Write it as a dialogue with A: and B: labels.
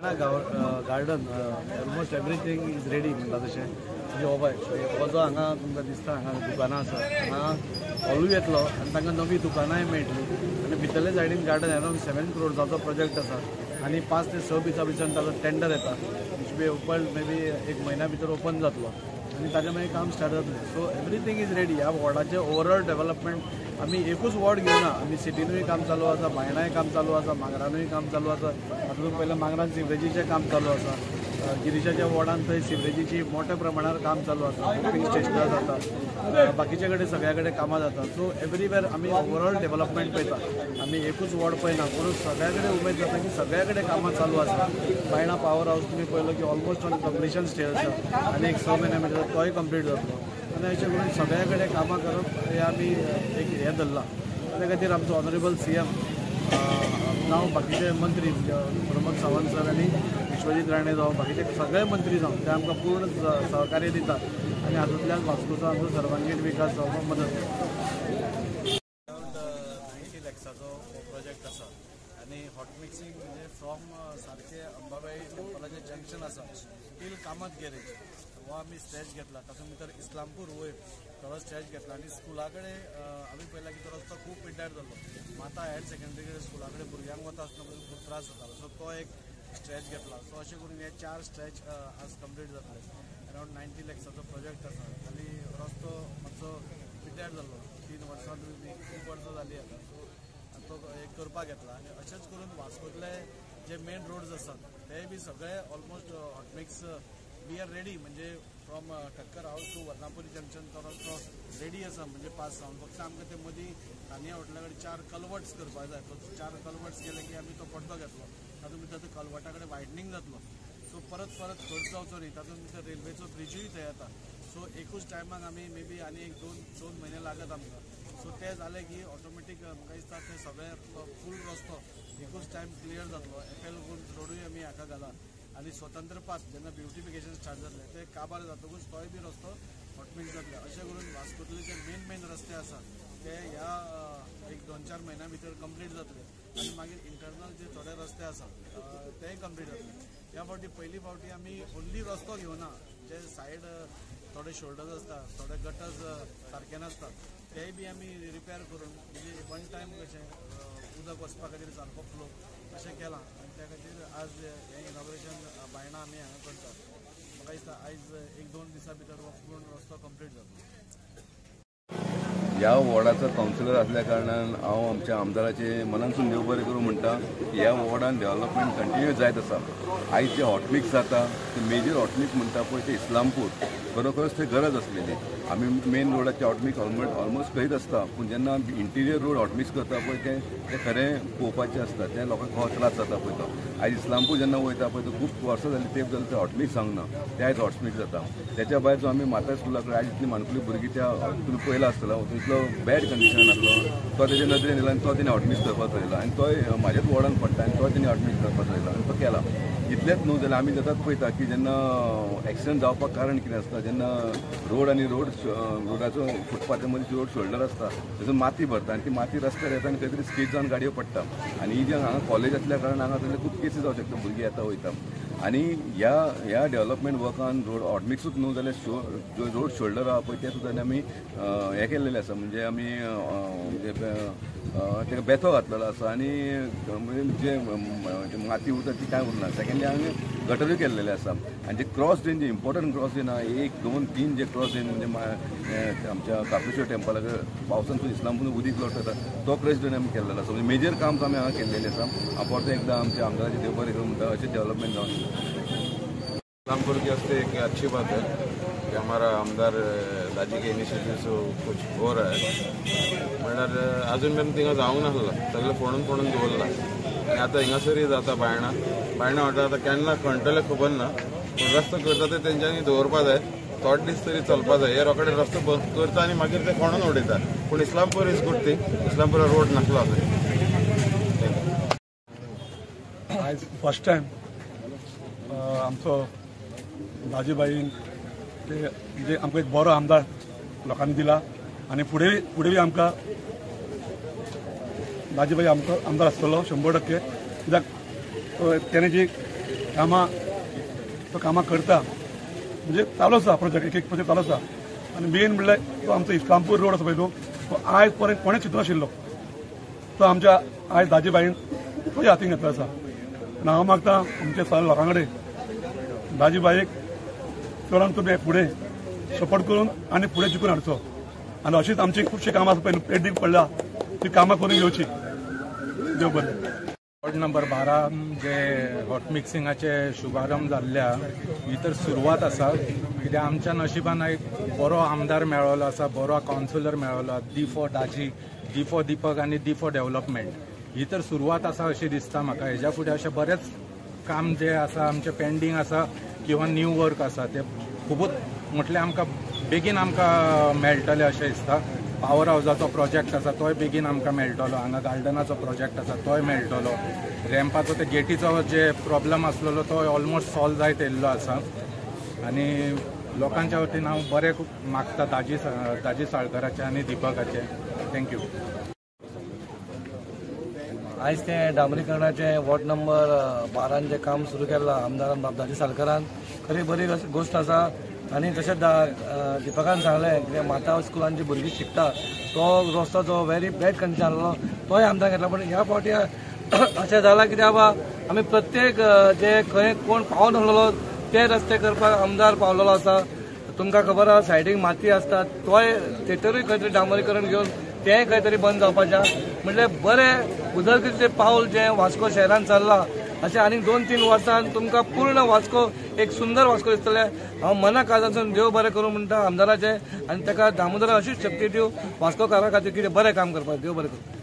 A: Garden almost everything is ready म्हणटा तशें म्हणजे हो पळय हो जो हांगा तुमकां दिसता हांगा दुकानां आसा हांगा हॉलूय येतलो आनी तांकां नवी दुकानांय मेळटली आनी भितरले सायडीन गार्डन अरावंड 7 करोड्साचो प्रोजेक्ट आसा आनी 5 ते 6 दिसां भितर ताचो टेंडर येता which be open may be एक म्हयन्या भितर ओपन जातलो आनी ताचे मागीर काम स्टार्ट जातलें सो एवरीथिंग इज रेडी ह्या वॉर्डाचें ओवरऑल डेव्हलपमेंट आमी एकूच वॉर्ड घेवना आमी सिटीनूय काम चालू आसा बायणाय काम चालू आसा मांगरानूय काम चालू आसा हातूंत पयलें मांगरान सिवरेजीचें काम चालू आसा गिरीशाच्या वॉर्डान थंय सिवरेजीची मोठ्या प्रमाणावर काम चालू आसा पंपिंग स्टेशनां जाता बाकीचे कडेन सगळ्या कडेन कामां जाता सो एवरीवेर आमी ओवरऑल डेव्हलपमेंट पळयता आमी एकूच वॉर्ड पळयना पूण सगळ्या कडेन उमेद जाता की सगळ्या कडेन कामां चालू आसा बायणा पावर हावस तुमी पळयलो की ऑलमोस्ट ऑन कंप्लिशन स्टेज आसा आनी एक 6 म्हयन्या भितर तोय कंप्लीट जातलो आनी अशें करून सगळ्या कडेन कामां करप हें आमी एक हें धरलां त्या खातीर आमचो ऑनरेबल CM जावं बाकीचे मंत्री प्रमोद सावंत सर आनी विश्वजीत राणे जावं बाकीचे सगळे मंत्री जावं ते आमकां पूर्ण सहकार्य दितात आनी हातूंतल्यान वास्कोचो आमचो सर्वांगीण विकास जावपाक मदत करता. अरावंड 90 लॅक्साचो प्रोजेक्ट आसा आनी हॉट मिक्सिंग म्हणजे फ्रॉम सारके अंबाबाई टेंपलाचें जंक्शन आसा टील कामत गॅरेज हो आमी स्ट्रेच घेतला तातूंत भितर इस्लामपूर वयर थोडो स्ट्रेच घेतला आनी स्कुला कडेन आमी पळयलां की तो रस्तो खूब पिड्ड्यार जाल्लो माता हायर सेकंडरी कडेन स्कुला कडेन भुरग्यांक वता आसतना खूब त्रास जातालो सो तो एक स्ट्रेच घेतला सो अशें करून हे 4 स्ट्रेच आज कंप्लीट जातले अरावंड 90 लॅक्साचो प्रोजेक्ट आसा आनी रस्तो मातसो पिड्ड्यार जाल्लो 3 वर्सां खूब वर्सां जालीं आतां सो तो एक करपाक येतला आनी अशेंच करून वास्कोतले जे मेन रोड्स आसात ते बी सगळे almost hot mix we are ready म्हणजे from Thakkar house to Varnapuri junction तो रस्तो रेडी आसा म्हणजे पास जावन फक्त आमकां ते मदीं तानिया हॉटेला कडेन 4 कल्वर्ट्स करपाक जाय तो 4 कल्वर्ट्स केले की आमी तो पड्डो घेतलो तातूंत भितर ते कल्वर्टा कडेन वायडनींग जातलो सो परत खर्च जावचो न्ही तातूंत भितर रेल्वेचो ब्रिजूय थंय येता सो एकूच टायमाक आमी मे बी आनी एक दोन म्हयने लागत आमकां सो ते जाले की ऑटोमॅटीक म्हाका दिसता ते सगळे फूल रस्तो एकूच टायम क्लियर जातलो FL रोडूय आमी हाका घाला आनी स्वतंत्र पास जेन्ना ब्युटिफिकेशन स्टार्ट जातलें ते काबार जातकूच तोय बी रस्तो हॉटमिक्स जातले अशें करून वास्कोतले जे मेन रस्ते आसा ते ह्या एक 2-4 म्हयन्या भितर कंप्लीट जातले आनी मागीर इंटरनल जे थोडे रस्ते आसा तेय कंप्लीट जातले ह्या फावटी पयली फावटी आमी ओन्ली रस्तो घेवना जे सायड थोडे शोल्डर्स आसता थोडे गटर्स सारके नासतात तेय बी आमी रिपेर करून म्हणजे वन टायम कशें उदक वचपा खातीर सारको फ्लो अशें केलां आनी त्या खातीर आज हें इनॉग्रेशन बायणां आमी हांगा करतात म्हाका दिसता आयज 1-2 दिसां भितर हो पूर्ण रस्तो कंप्लीट जातलो.
B: ह्या वॉर्डाचो कावन्सिलर असल्या कारणान हांव आमच्या आमदाराचे मनानसून देव बरें करूं म्हणटा की ह्या वॉर्डान डेव्हलपमेंट कंटिन्यू जायत आसा. आयज जे हॉटमिक्स जाता ते मेजर हॉटमिक्स म्हणटा पळय ते इस्लामपूर खरोखरच थंय गरज आसलेली आमी मेन रोडाचे हॉटमिक्स ऑलमोस्ट करीत आसता पूण जेन्ना इंटिरियर रोड हॉटमिक्स करता पळय ते खरें पळोवपाचें आसता तें लोकांक हो त्रास जाता पळय तो आयज इस्लामपूर जेन्ना वयता पळय तो खूब वर्सां जालीं तेंप जालें ते हॉटमिक्स सांगना ते आयज हॉटमिक्स जाता. त्याच्या भायर जो आमी माता स्कुला कडेन आयज इतली माणकुली भुरगीं त्या तुमी पळयला आसतलो तितलो बॅड कंडिशन आसलो तो तेजे नदरेन येयलो आनी तो तेणें हॉटमिक्स करपाक थरयलो आनी तोय म्हाज्याच वॉर्डान पडटा आनी तो तेणें हॉटमिक्स करपाक थरयलो आनी तो केला. इतलेंच न्हू जाल्यार आमी जातात पळयता की जेन्ना एक्सिडंट जावपाक कारण कितें आसता जेन्ना रोड आनी रोडाचो फुटपाथा मदीं रोड शोल्डर आसता तातूंत माती भरता आनी ती माती रस्त्यार येता आनी खंय तरी स्कीड जावन गाडयो पडटा आनी ही जे हांगा कॉलेज आसल्या कारणान हांगा जाल्यार खूब केसीस जावं शकता भुरगीं येता वयता आनी ह्या डेव्हलपमेंट वर्कान रोड हॉटमिक्सूच न्हू जाल्यार रोड शोल्डर आहा पळय ते सुद्दां आमी हें केल्लेलें आसा म्हणजे आमी ताका बेतो घातलेलो आसा आनी जे माती उरता ती कांय उरना. सेकेंडली हांवें गटरूय केल्लेले आसा आनी जे क्रॉस ड्रेन जे इम्पॉर्टंट क्रॉस ड्रेन आहा 1, 2, 3 जे क्रॉस ड्रेन म्हणजे आमच्या कापेश्वर टेंपलाक पावसांतून इस्लामपूर उदीक लोटता तो क्रॉस ड्रेन आमी केल्लेलो आसा म्हणजे मेजर काम आमी हांगा केल्लेलें आसा. हांव परत एकदां आमच्या आमदाराचे देव बरें करूं म्हणटा अशें डेव्हलपमेंट जावन
C: इस्लामपुर की वास्ते एक अच्छी बात है कि हमारा आमदार दाजी के इनिशिएटिव से कुछ हो रहा है म्हणल्यार अजून मेरेन थिंगा जावंक नासला सगळे फोडून दवरला आनी आतां हिंगासरूय जाता बायणा वाठार आतां केन्ना खणटले खबर ना पूण रस्तो करता ते तेंच्यांनी दवरपा जाय थोडे दीस तरी चलपा जाय. हे रोखडे रस्तो बंद करता आनी मागीर ते खणून उडयता पूण Islampur is good thing Islampura road नासलो
A: आयज फर्स्ट टायम आमचो दाजीबाईन ते म्हणजे आमकां एक बरो आमदार लोकांनी दिला आनी फुडें बी आमकां दाजीबाई आमकां आमदार आसतलो 100% कित्याक तेणें जी
D: कामां करता म्हणजे चालू आसा प्रोजेक्ट एक प्रोजेक्ट चालू आसा आनी मेन म्हणल्यार तो आमचो इस्लामपूर रोड आसा पळय तो आयज पर्यंत कोणें चिंतून नाशिल्लो तो आमच्या आयज दाजीबाईन तो हातीन घेतलो आसा आनी हांव मागता आमच्या सगळ्या लोकां कडेन दाजीबाईक चडांत तुमी फुडें सपोर्ट करून आनी फुडें जिखून हाडचो आनी अशीच आमची खुबशीं कामां आसा पळय पेंडींग पडल्या ती कामां करून घेवची देव बरें.
E: वॉर्ड नंबर 12 जे हॉट मिक्सिंगाचे शुभारंभ जाल्ल्या ही तर सुरवात आसा कित्याक आमच्या नशिबान एक बरो आमदार मेळ्ळो आसा बरो कावन्सिलर मेळ्ळो D for Daji D for Deepak आनी डी फॉर डेव्हलपमेंट ही तर सुरवात आसा अशी दिसता म्हाका. हेज्या फुडें अशें बरेंच काम जे आसा आमचें पेंडींग आसा किंवा न्यू वर्क आसा ते खूबच म्हटल्यार आमकां बेगीन आमकां मेळटलें अशें दिसता. पावर हावजाचो प्रोजेक्ट आसा तोय बेगीन आमकां मेळटलो. हांगा गार्डनाचो प्रोजेक्ट आसा तोय मेळटलो. रॅम्पाचो ते गेटीचो जे प्रॉब्लम आसलेलो तो ऑलमोस्ट सॉल्व जायत येयल्लो आसा आनी लोकांच्या वतीन हांव बरें मागता दाजी साळकाराचे आनी दीपकाचे. थँक्यू.
A: आयज ते डांबरीकरणाचे वॉर्ड नंबर 12 जे काम सुरू केल्लां आमदारान दाजी साळकारान खरी बरी गोश्ट आसा. आनी तशेंच दिपकान सांगलें कित्याक माता स्कुलान जी भुरगीं शिकता तो रस्तो जो व्हेरी बॅड कंडिशन आसलो तोय आमदार घेतला. पण ह्या फावटी अशें जालां कित्याक बाबा आमी प्रत्येक जे खंय कोण पावून आसलेलो ते रस्ते करपाक आमदार पावलेलो आसा. तुमकां खबर आसा सायडीक माती आसता तोय थेटरूय खंय तरी डांबरीकरण घेवन तेंय खंय तरी बंद जावपाचें. म्हणजे बरें उदरगतीचें पावल जें वास्को शहरान चल्लां अशें आनी 2-3 वर्सांत तुमकां पूर्ण वास्को एक सुंदर वास्को दिसतलें. हांव मना काळजांतसून देव बरें करूं म्हणटा आमदाराचें आनी ताका दामोदरान अशीच शक्ती दिवं वास्कोकारां खातीर कितें बरें काम करपाक. देव बरें करूं.